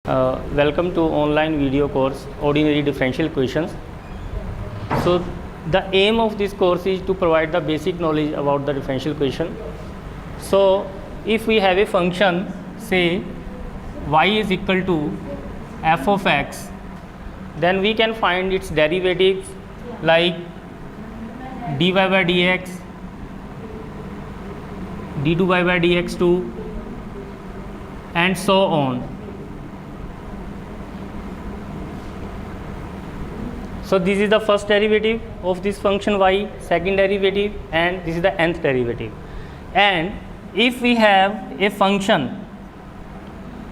Welcome to online video course Ordinary Differential Equations. So the aim of this course is to provide the basic knowledge about the differential equation. So if we have a function, say y is equal to f of x, then we can find its derivatives like dy by dx, d2y by dx2, and so on. So this is the first derivative of this function y, second derivative, and this is the nth derivative. And if we have a function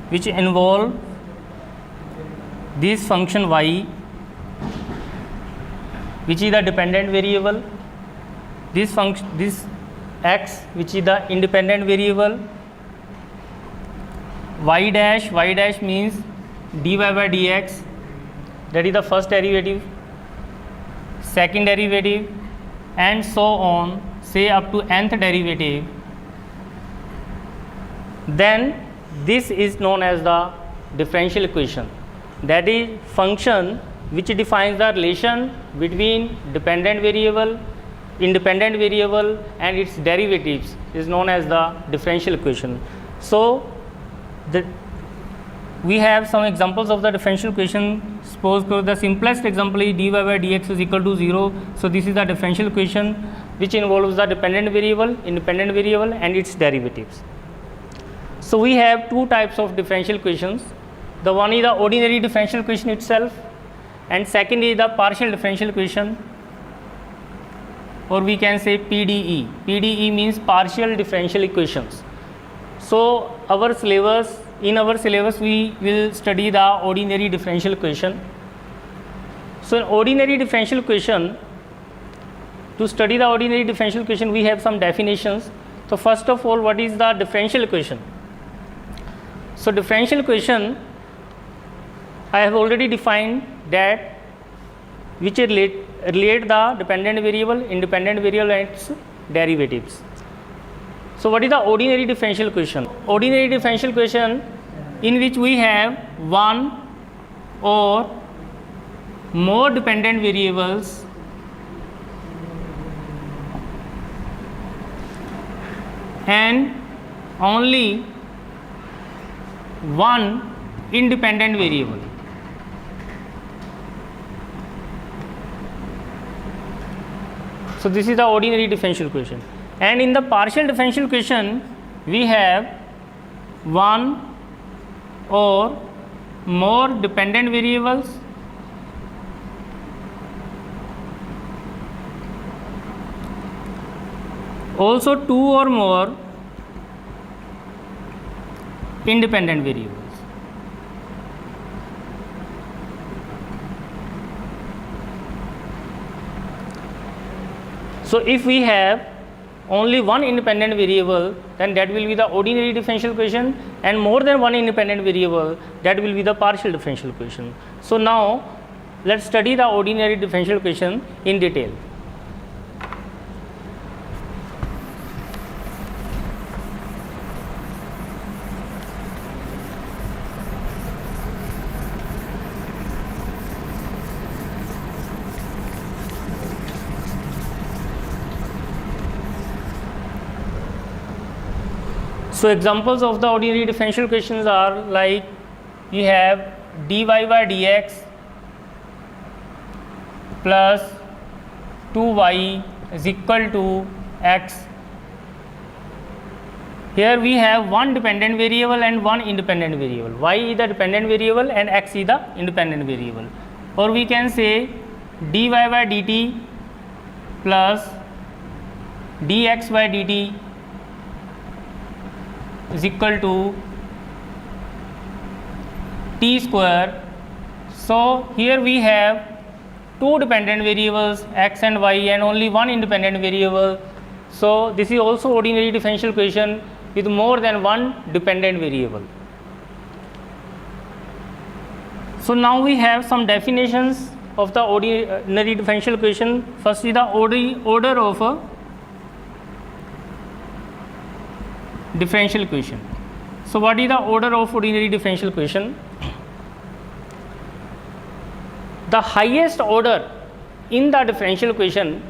which involve this function y, which is the dependent variable, this function, this x, which is the independent variable, y dash means dy by dx, that is the first derivative, second derivative, and so on, say up to nth derivative, then this is known as the differential equation. That is function which defines the relation between dependent variable, independent variable, and its derivatives is known as the differential equation. So we have some examples of the differential equation. Suppose the simplest example is dy by dx is equal to 0. So this is the differential equation which involves the dependent variable, independent variable, and its derivatives. So we have two types of differential equations. The one is the ordinary differential equation itself, and second is the partial differential equation, or we can say PDE. PDE means partial differential equations. So in our syllabus we will study the ordinary differential equation. So in ordinary differential equation, to study the ordinary differential equation, we have some definitions. So first of all, what is the differential equation? So differential equation, I have already defined that which relate the dependent variable, independent variable, and its derivatives. So what is the ordinary differential equation? Ordinary differential equation in which we have one or more dependent variables and only one independent variable. So this is the ordinary differential equation. And in the partial differential equation, we have one or more dependent variables also two or more independent variables. So if we have only one independent variable, then that will be the ordinary differential equation, and more than one independent variable, that will be the partial differential equation. So now let's study the ordinary differential equation in detail. So examples of the ordinary differential equations are like you have dy by dx plus 2y is equal to x. Here we have one dependent variable and one independent variable. Y is the dependent variable and x is the independent variable. Or we can say dy by dt plus dx by dt is equal to t square. So here we have two dependent variables x and y and only one independent variable. So this is also ordinary differential equation with more than one dependent variable. So now we have some definitions of the ordinary differential equation. First is the order of a differential equation. So what is the order of ordinary differential equation? the highest order in the differential equation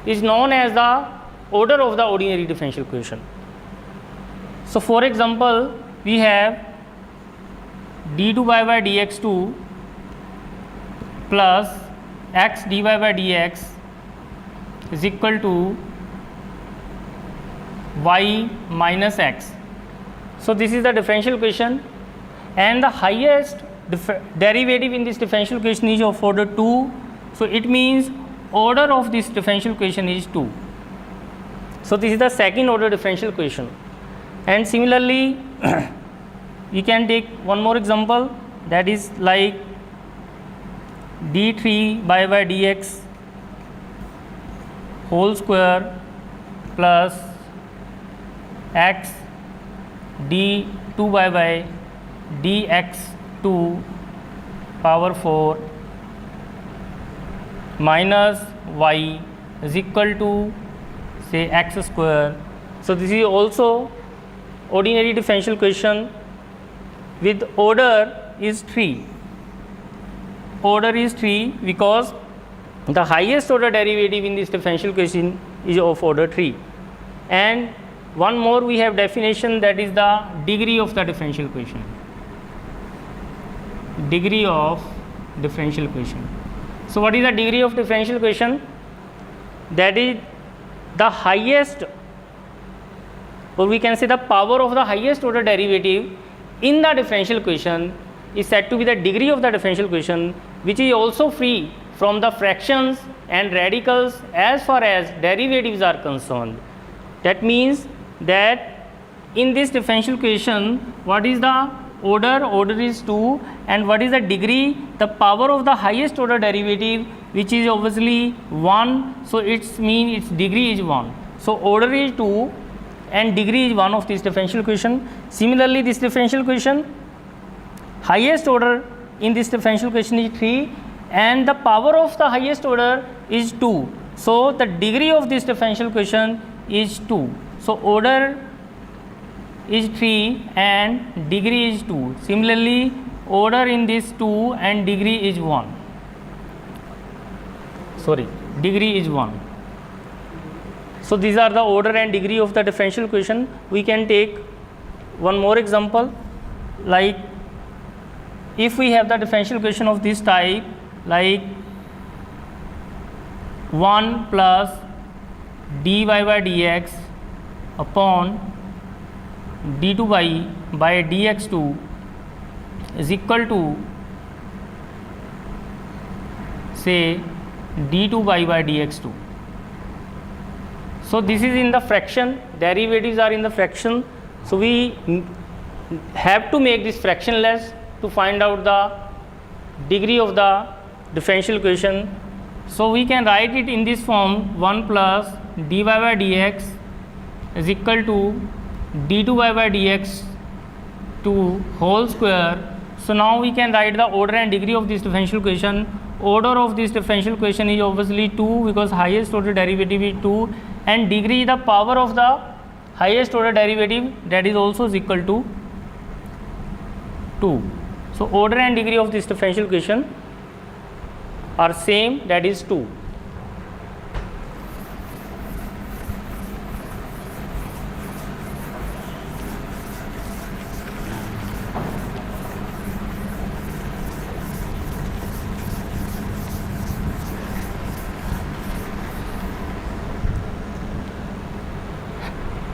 is known as the order of the ordinary differential equation. So for example, we have d2y by dx2 plus x dy by dx is equal to y minus x. So this is the differential equation, and the highest derivative in this differential equation is of order 2. So it means order of this differential equation is 2. So this is the second order differential equation. And similarly we can take one more example, that is like d3 by dx whole square plus x d2 by dx2 power 4 minus y is equal to say x square. So this is also ordinary differential equation with order is 3. Order is 3 because the highest order derivative in this differential equation is of order 3. And one more we have definition, that is the degree of the differential equation. Degree of differential equation. So what is the degree of differential equation? That is the highest, or we can say the power of the highest order derivative in the differential equation is said to be the degree of the differential equation, which is also free from the fractions and radicals as far as derivatives are concerned. That means that in this differential equation, what is the order? Order is 2. And what is the degree? The power of the highest order derivative, which is obviously 1. So its mean its degree is 1. So order is 2 and degree is 1 of this differential equation. Similarly, this differential equation, highest order in this differential equation is 3 and the power of the highest order is 2. So the degree of this differential equation is 2. So order is 3 and degree is 2. Similarly, order in this 2 and degree is 1. Degree is 1. So these are the order and degree of the differential equation. We can take one more example, like if we have the differential equation of this type, like 1 plus dy by dx upon d2y by dx2 is equal to say d2y by dx2. So this is in the fraction, derivatives are in the fraction. So we have to make this fractionless to find out the degree of the differential equation. So we can write it in this form, 1 plus dy by dx is equal to d2y by dx2 whole square. So now we can write the order and degree of this differential equation. Order of this differential equation is obviously 2 because highest order derivative is 2, and degree, the power of the highest order derivative, that is also is equal to 2. So order and degree of this differential equation are same, that is 2.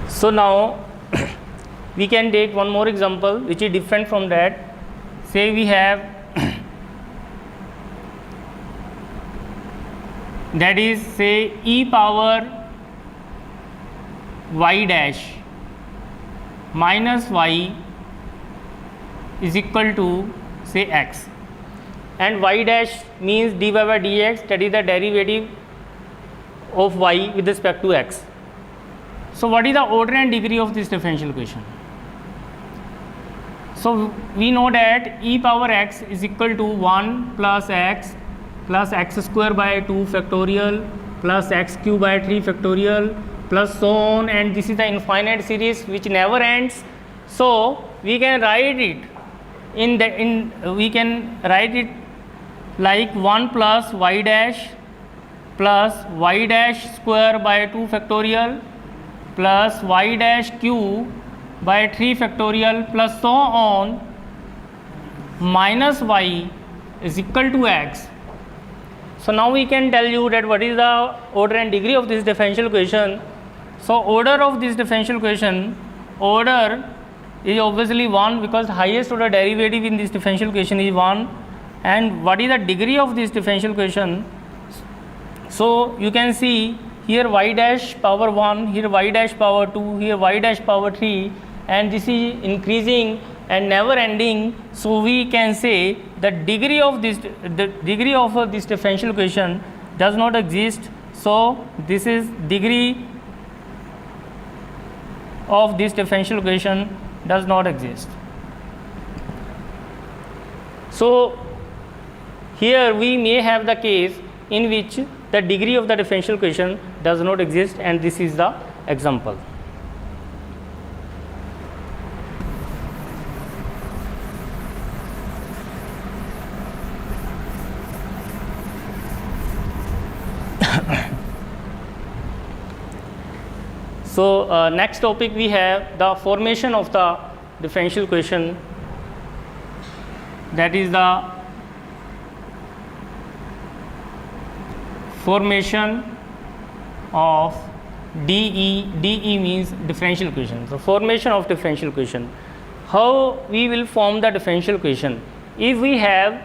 So now we can take one more example which is different from that. Say we have that is say e power y dash minus y is equal to say x, and y dash means dy by dx, that is the derivative of y with respect to x. So what is the order and degree of this differential equation? So we know that e power x is equal to 1 plus x square by 2 factorial plus x cube by 3 factorial plus so on, and this is the infinite series which never ends. So we can write it like 1 plus y dash square by 2 factorial plus y dash cube by 3 factorial plus so on minus y is equal to x. So now we can tell you that what is the order and degree of this differential equation. So order of this differential equation, order is obviously 1 because highest order derivative in this differential equation is 1. And what is the degree of this differential equation? So you can see here y dash power 1, here y dash power 2, here y dash power 3, and this is increasing and never ending. So we can say the degree of this differential equation does not exist. So this is degree of this differential equation does not exist. So here we may have the case in which the degree of the differential equation does not exist, and this is the example. So next topic we have the formation of the differential equation, that is the formation of DE. DE means differential equation. So formation of differential equation. How we will form the differential equation? If we have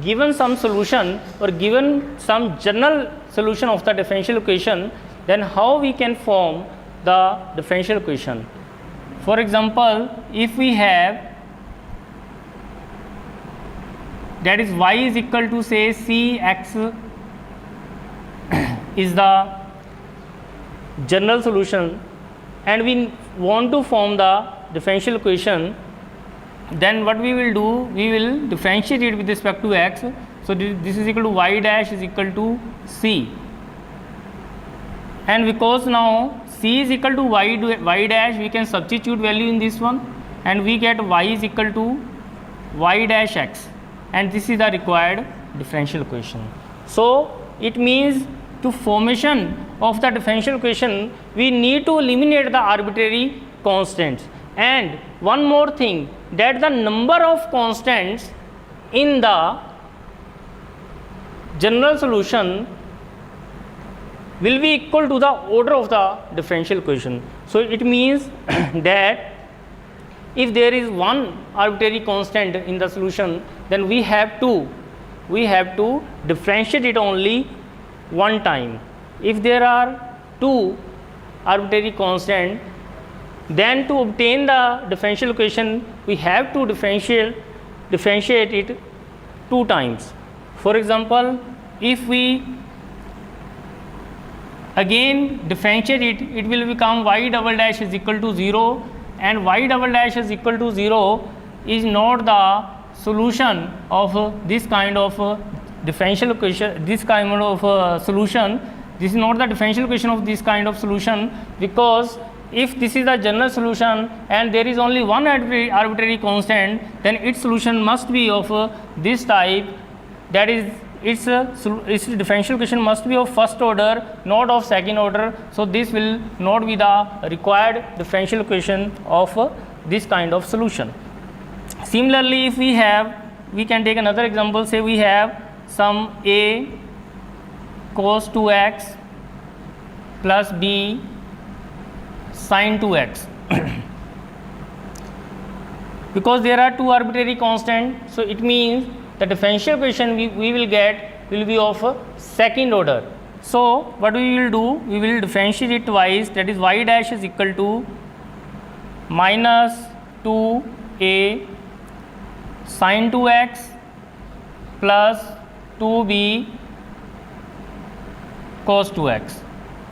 given some solution or given some general solution of the differential equation, then how we can form the differential equation? For example, if we have that is y is equal to say Cx is the general solution, and we want to form the differential equation, then what we will do, we will differentiate it with respect to x. So this is equal to y dash is equal to c, and because now c is equal to y dash, we can substitute value in this one and we get y is equal to y dash x, and this is the required differential equation. So it means to formation of the differential equation we need to eliminate the arbitrary constants, and one more thing, that the number of constants in the general solution will be equal to the order of the differential equation. So it means that if there is one arbitrary constant in the solution, then we have to differentiate it only one time. If there are two arbitrary constant, then to obtain the differential equation we have to differentiate it two times. For example, if we again differentiate it, it will become y double dash is equal to 0, and y double dash is equal to 0 is not the solution of this kind of differential equation, this kind of solution. This is not the differential equation of this kind of solution, because if this is the general solution and there is only one arbitrary constant, then its solution must be of this type, that is its differential equation must be of first order, not of second order. So this will not be the required differential equation of this kind of solution. Similarly, if we can take another example. Say we have some a cos 2x plus b sin 2x. Because there are two arbitrary constants, so it means the differential equation we will get will be of second order. So what we will do, we will differentiate it twice, that is y dash is equal to minus 2a sin 2x plus 2b cos 2x.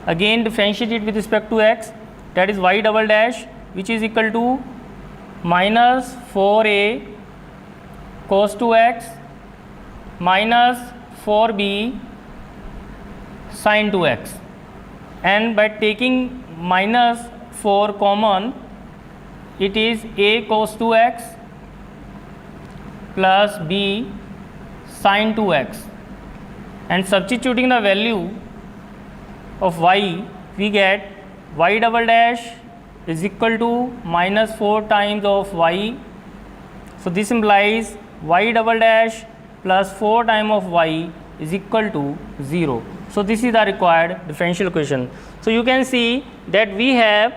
Again differentiate it with respect to x, that is y double dash, which is equal to minus 4a cos 2x minus 4b sin 2x, and by taking minus 4 common, it is a cos 2x plus b sine 2x, and substituting the value of y, we get y double dash is equal to minus 4 times of y. So this implies y double dash plus 4 times of y is equal to 0. So this is the required differential equation. So you can see that we have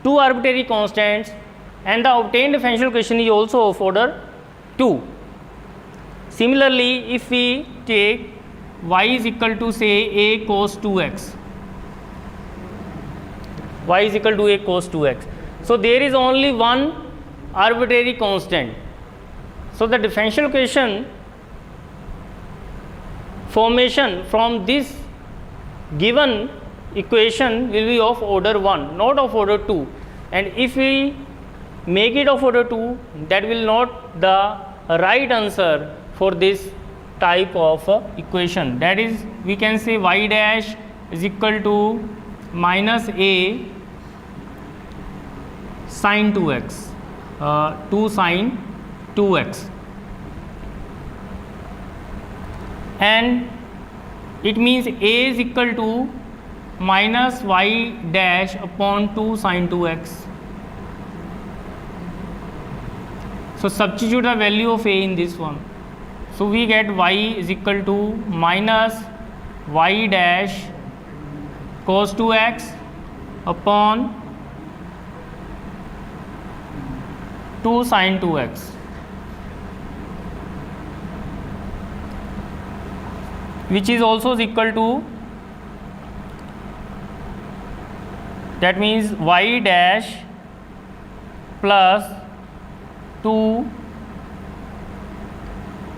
two arbitrary constants, and the obtained differential equation is also of order 2. Similarly, if we take y is equal to say a cos 2x, y is equal to a cos 2x. So there is only one arbitrary constant. So the differential equation formation from this given equation will be of order 1, not of order 2. And if we make it of order 2, that will not the right answer for this type of equation. That is, we can say y dash is equal to minus a sine 2x, 2 sine 2x, and it means a is equal to minus y dash upon 2 sine 2x. So substitute the value of a in this one. So we get y is equal to minus y dash cos 2x upon 2 sine 2x, which is also equal to, that means y dash plus 2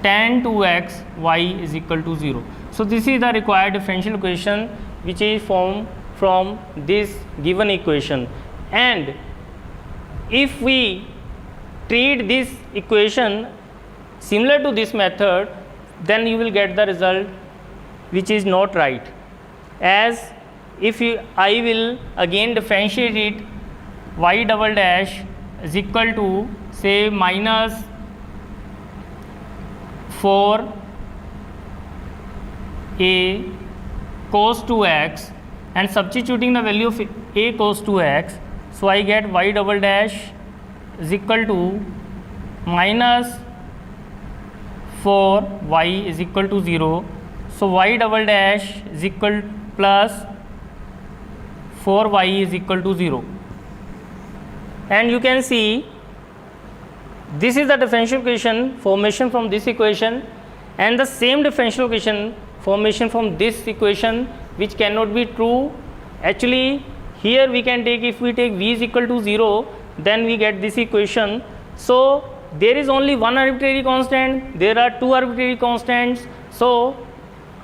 tan 2x y is equal to 0. So this is the required differential equation which is formed from this given equation, and if we treat this equation similar to this method, then you will get the result which is not right. As if I will again differentiate it, y double dash is equal to say minus 4 a cos 2x, and substituting the value of a cos 2x, so I get y double dash is equal to minus 4 y is equal to 0. So y double dash is equal plus 4 y is equal to 0, and you can see this is the differential equation formation from this equation, and the same differential equation formation from this equation, which cannot be true. Actually here we can take, if we take v is equal to 0, then we get this equation. So there is only one arbitrary constant, there are two arbitrary constants. So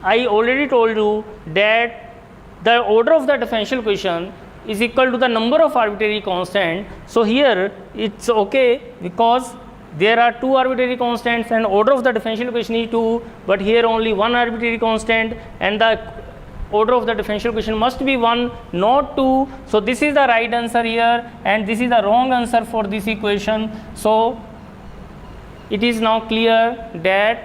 I already told you that the order of the differential equation is equal to the number of arbitrary constant. So here it's okay because there are two arbitrary constants and order of the differential equation is 2, but here only one arbitrary constant, and the order of the differential equation must be 1, not 2. So this is the right answer here, and this is the wrong answer for this equation. So it is now clear that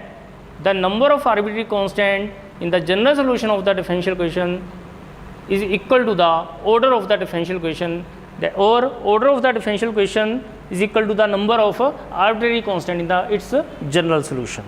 the number of arbitrary constant in the general solution of the differential equation is equal to the order of the differential equation, or order of the differential equation is equal to the number of arbitrary constant in its general solution.